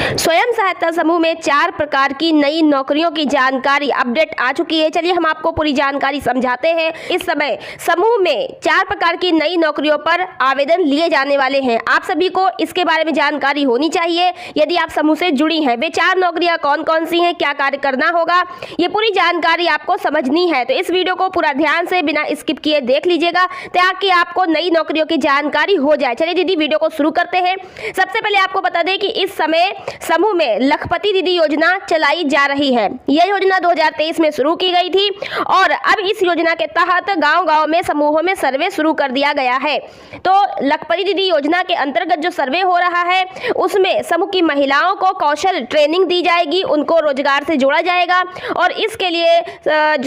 स्वयं सहायता समूह में 4 प्रकार की नई नौकरियों की जानकारी अपडेट आ चुकी है। चलिए हम आपको पूरी जानकारी समझाते हैं। इस समय समूह में 4 प्रकार की नई नौकरियों पर आवेदन लिए जाने वाले हैं। आप सभी को इसके बारे में जानकारी होनी चाहिए यदि आप समूह से जुड़ी हैं। वे 4 नौकरियां कौन कौन सी हैं, क्या कार्य करना होगा, ये पूरी जानकारी आपको समझनी है। तो इस वीडियो को पूरा ध्यान से बिना स्किप किए देख लीजिएगा ताकि आपको नई नौकरियों की जानकारी हो जाए। चलिए दीदी वीडियो को शुरू करते हैं। सबसे पहले आपको बता दें कि इस समय समूह में लखपति दीदी योजना चलाई जा रही है। यह योजना 2023 में शुरू की गई थी और अब इस योजना के तहत गांव-गांव में समूहों में सर्वे शुरू कर दिया गया है। तो लखपति दीदी योजना के अंतर्गत जो सर्वे हो रहा है उसमें समूह की महिलाओं को कौशल ट्रेनिंग दी जाएगी, उनको रोजगार से जोड़ा जाएगा और इसके लिए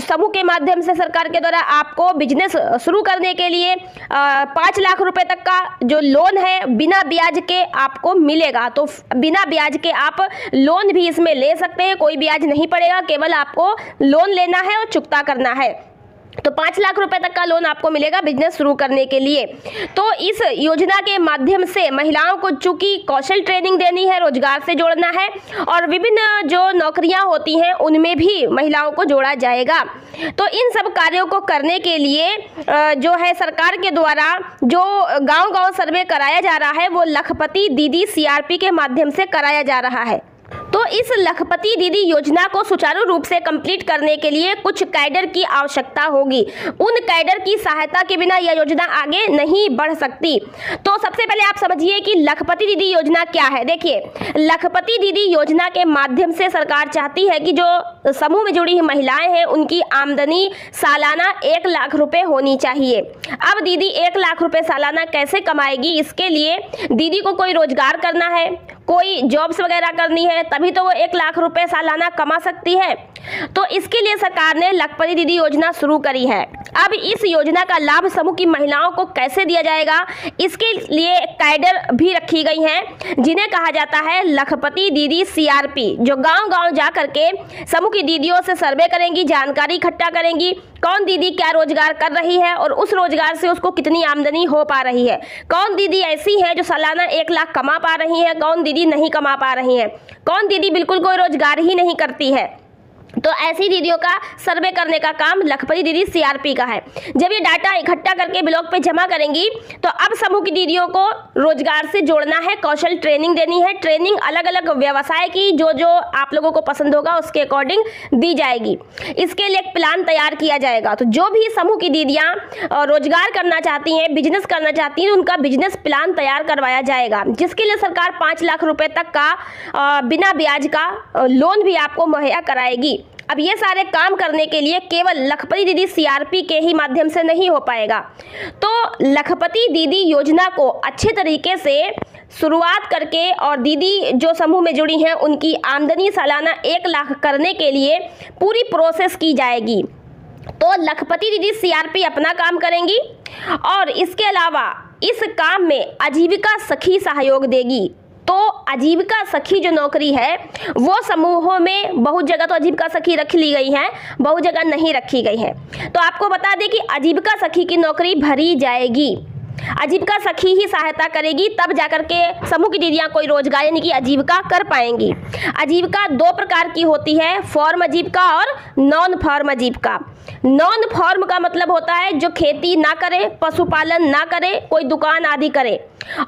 समूह के माध्यम से सरकार के द्वारा आपको बिजनेस शुरू करने के लिए 5 लाख रुपए तक का जो लोन है बिना ब्याज के आपको मिलेगा। तो बिना ब्याज के आप लोन भी इसमें ले सकते हैं, कोई ब्याज नहीं पड़ेगा, केवल आपको लोन लेना है और चुकता करना है। तो 5 लाख रुपए तक का लोन आपको मिलेगा बिजनेस शुरू करने के लिए। तो इस योजना के माध्यम से महिलाओं को चूंकि कौशल ट्रेनिंग देनी है, रोजगार से जोड़ना है और विभिन्न जो नौकरियां होती हैं उनमें भी महिलाओं को जोड़ा जाएगा। तो इन सब कार्यों को करने के लिए जो है सरकार के द्वारा जो गांव-गांव सर्वे कराया जा रहा है वो लखपति दीदी CRP के माध्यम से कराया जा रहा है। तो इस लखपति दीदी योजना को सुचारू रूप से कंप्लीट करने के लिए कुछ कैडर की आवश्यकता होगी। उन कैडर की सहायता के बिना यह योजना आगे नहीं बढ़ सकती। तो सबसे पहले आप समझिए कि लखपति दीदी योजना क्या है। देखिए, लखपति दीदी योजना के माध्यम से सरकार चाहती है कि जो समूह में जुड़ी हुई महिलाएं हैं उनकी आमदनी सालाना 1 लाख रुपए होनी चाहिए। अब दीदी 1 लाख रुपए सालाना कैसे कमाएगी? इसके लिए दीदी को कोई रोजगार करना है, कोई जॉब्स वगैरह करनी है, तभी तो वो 1 लाख रुपए सालाना कमा सकती है। तो इसके लिए सरकार ने लखपति दीदी योजना शुरू करी है। अब इस योजना का लाभ समूह की महिलाओं को कैसे दिया जाएगा, इसके लिए कैडर भी रखी गई हैं जिन्हें कहा जाता है लखपति दीदी CRP, जो गांव-गांव जा करके समूह की दीदियों से सर्वे करेंगी, जानकारी इकट्ठा करेंगी, कौन दीदी क्या रोजगार कर रही है और उस रोजगार से उसको कितनी आमदनी हो पा रही है, कौन दीदी ऐसी है जो सालाना 1 लाख कमा पा रही है, कौन दीदी नहीं कमा पा रही है, कौन दीदी बिल्कुल कोई रोजगार ही नहीं करती है। तो ऐसी दीदियों का सर्वे करने का काम लखपति दीदी CRP का है। जब ये डाटा इकट्ठा करके ब्लॉक पे जमा करेंगी तो अब समूह की दीदियों को रोजगार से जोड़ना है, कौशल ट्रेनिंग देनी है। ट्रेनिंग अलग अलग व्यवसाय की जो जो आप लोगों को पसंद होगा उसके अकॉर्डिंग दी जाएगी। इसके लिए एक प्लान तैयार किया जाएगा। तो जो भी समूह की दीदियाँ रोजगार करना चाहती हैं, बिजनेस करना चाहती हैं, उनका बिजनेस प्लान तैयार करवाया जाएगा, जिसके लिए सरकार 5 लाख रुपए तक का बिना ब्याज का लोन भी आपको मुहैया कराएगी। अब ये सारे काम करने के लिए केवल लखपति दीदी CRP के ही माध्यम से नहीं हो पाएगा। तो लखपति दीदी योजना को अच्छे तरीके से शुरुआत करके और दीदी जो समूह में जुड़ी हैं उनकी आमदनी सालाना 1 लाख करने के लिए पूरी प्रोसेस की जाएगी। तो लखपति दीदी CRP अपना काम करेंगी और इसके अलावा इस काम में आजीविका सखी सहयोग देगी। तो आजीविका सखी जो नौकरी है वो समूहों में बहुत जगह तो आजीविका सखी रख ली गई है, बहुत जगह नहीं रखी गई है। तो आपको बता दें कि आजीविका सखी की नौकरी भरी जाएगी। आजीविका सखी ही सहायता करेगी, तब जाकर के समूह की दीदियां कोई रोजगार यानी कि आजीविका कर पाएंगी। आजीविका 2 प्रकार की होती है, फॉर्म आजीविका और नॉन फॉर्म आजीविका। नॉन फॉर्म का मतलब होता है जो खेती ना करे, पशुपालन ना करे, कोई दुकान आदि करे,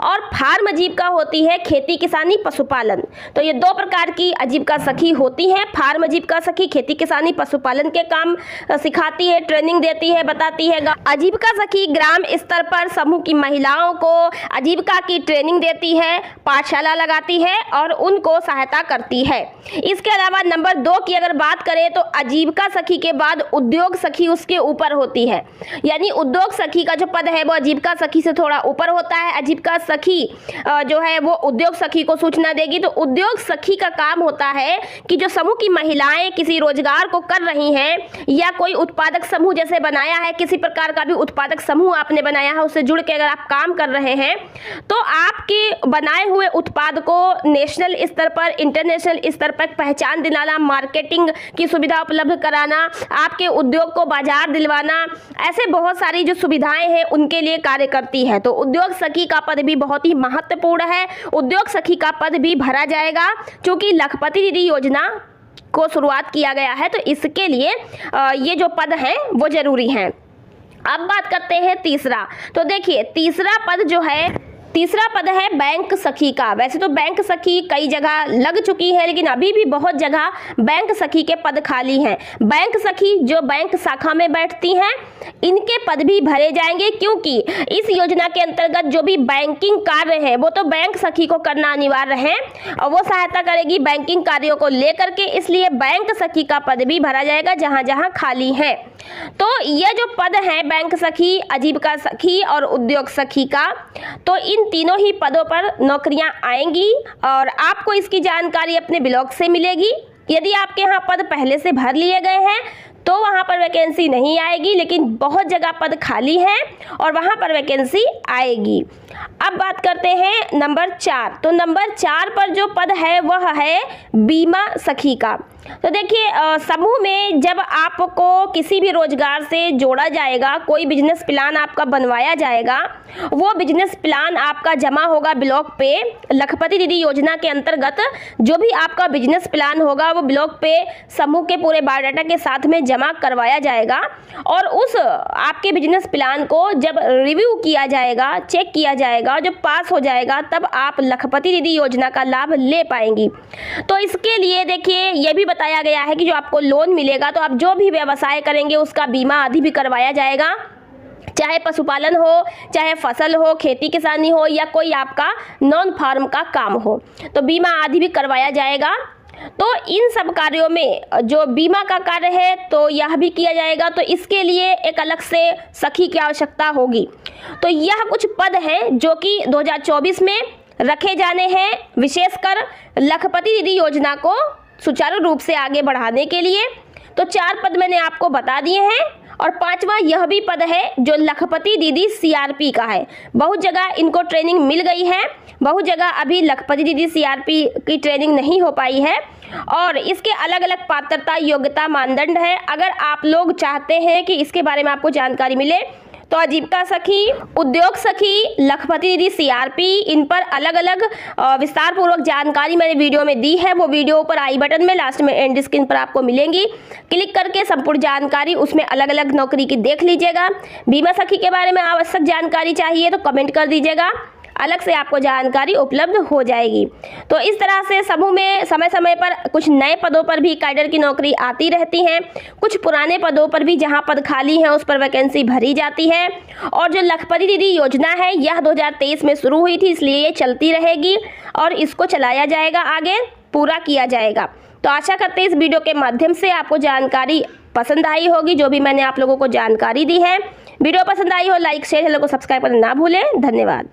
और फार्म आजीविका होती है खेती किसानी पशुपालन। तो ये 2 प्रकार की आजीविका सखी होती हैं। फार्म आजीविका सखी खेती किसानी पशुपालन के काम सिखाती है, ट्रेनिंग देती है, बताती है। आजीविका सखी ग्राम स्तर पर समूह की महिलाओं को आजीविका की ट्रेनिंग देती है, पाठशाला लगाती है और उनको सहायता करती है। इसके अलावा नंबर 2 की अगर बात करें तो आजीविका सखी के बाद उद्योग सखी उसके ऊपर होती है, यानी उद्योग सखी का जो पद है वो आजीविका सखी से थोड़ा ऊपर होता है। आजीविका सखी जो है वो उद्योग सखी को सूचना देगी। तो उद्योग सखी का काम होता है कि जो समूह की महिलाएं किसी रोजगार को कर रही हैं या कोई उत्पादक समूह जैसे बनाया है, किसी प्रकार का भी उत्पादक समूह आपने बनाया है, उससे जुड़ के अगर आप काम कर रहे हैं तो आपके बनाए हुए उत्पाद को नेशनल स्तर पर, इंटरनेशनल स्तर पर पहचान दिलाना, मार्केटिंग की सुविधा उपलब्ध कराना, आपके उद्योग को बाजार दिलवाना, ऐसे बहुत सारी जो सुविधाएं हैं उनके लिए कार्य करती है। तो उद्योग सखी का पद भी बहुत ही महत्वपूर्ण है। उद्योग सखी का पद भी भरा जाएगा क्योंकि लखपति दीदी योजना को शुरुआत किया गया है, तो इसके लिए ये जो पद हैं वो जरूरी हैं। अब बात करते हैं तीसरा। तो देखिए तीसरा पद है बैंक सखी का। वैसे तो बैंक सखी कई जगह लग चुकी है, लेकिन अभी भी बहुत जगह बैंक सखी के पद खाली हैं। बैंक सखी जो बैंक शाखा में बैठती हैं, इनके पद भी भरे जाएंगे क्योंकि इस योजना के अंतर्गत जो भी बैंकिंग कार्य है वो तो बैंक सखी को करना अनिवार्य है और वो सहायता करेगी बैंकिंग कार्यों को लेकर के, इसलिए बैंक सखी का पद भी भरा जाएगा जहां जहां खाली है। तो ये जो पद है बैंक सखी, आजीविका सखी और उद्योग सखी का, तो इन तीनों ही पदों पर नौकरियां आएंगी और आपको इसकी जानकारी अपने ब्लॉग से मिलेगी। यदि आपके यहाँ पद पहले से भर लिए गए हैं तो वहाँ पर वैकेंसी नहीं आएगी, लेकिन बहुत जगह पद खाली हैं और वहाँ पर वैकेंसी आएगी। अब बात करते हैं नंबर 4। तो नंबर 4 पर जो पद है वह है बीमा सखी का। तो देखिए समूह में जब आपको किसी भी रोजगार से जोड़ा जाएगा, कोई बिजनेस प्लान आपका बनवाया जाएगा, वो बिजनेस प्लान आपका जमा होगा ब्लॉक पे। लखपति दीदी योजना के अंतर्गत जो भी आपका बिजनेस प्लान होगा वो ब्लॉक पे समूह के पूरे बायोडाटा के साथ में जमा करवाया जाएगा और उस आपके बिजनेस प्लान को जब रिव्यू किया जाएगा, चेक किया जाएगा, जब पास हो जाएगा तब आप लखपति दीदी योजना का लाभ ले पाएंगी। तो इसके लिए देखिए ये भी बताया गया है कि जो आपको लोन मिलेगा तो आप जो भी व्यवसाय करेंगे उसका बीमा आदि भी करवाया जाएगा, चाहे पशुपालन हो, चाहे फसल हो, खेती किसानी हो या कोई आपका नॉन फार्म का काम हो, तो बीमा आदि भी करवाया जाएगा। तो इन सब कार्यों में जो बीमा का कार्य है तो यह भी किया जाएगा, तो इसके लिए एक अलग से सखी की आवश्यकता होगी। तो यह कुछ पद हैं जो कि 2024 में रखे जाने हैं, विशेषकर लखपति दीदी योजना को सुचारू रूप से आगे बढ़ाने के लिए। तो 4 पद मैंने आपको बता दिए हैं और 5वां यह भी पद है जो लखपति दीदी सीआरपी का है। बहुत जगह इनको ट्रेनिंग मिल गई है, बहुत जगह अभी लखपति दीदी सीआरपी की ट्रेनिंग नहीं हो पाई है और इसके अलग अलग पात्रता, योग्यता, मानदंड है। अगर आप लोग चाहते हैं कि इसके बारे में आपको जानकारी मिले तो आजीविका सखी, उद्योग सखी, लखपति दीदी सीआरपी, इन पर अलग अलग विस्तार पूर्वक जानकारी मैंने वीडियो में दी है। वो वीडियो ऊपर आई बटन में, लास्ट में एंड स्क्रीन पर आपको मिलेंगी। क्लिक करके संपूर्ण जानकारी उसमें अलग अलग नौकरी की देख लीजिएगा। बीमा सखी के बारे में आवश्यक जानकारी चाहिए तो कमेंट कर दीजिएगा, अलग से आपको जानकारी उपलब्ध हो जाएगी। तो इस तरह से समूह में समय समय पर कुछ नए पदों पर भी कैडर की नौकरी आती रहती हैं, कुछ पुराने पदों पर भी जहां पद खाली हैं उस पर वैकेंसी भरी जाती है। और जो लखपति दीदी योजना है यह 2023 में शुरू हुई थी, इसलिए ये चलती रहेगी और इसको चलाया जाएगा, आगे पूरा किया जाएगा। तो आशा करते हैं इस वीडियो के माध्यम से आपको जानकारी पसंद आई होगी, जो भी मैंने आप लोगों को जानकारी दी है। वीडियो पसंद आई हो लाइक शेयर, चैनल को सब्सक्राइब करना ना भूलें। धन्यवाद।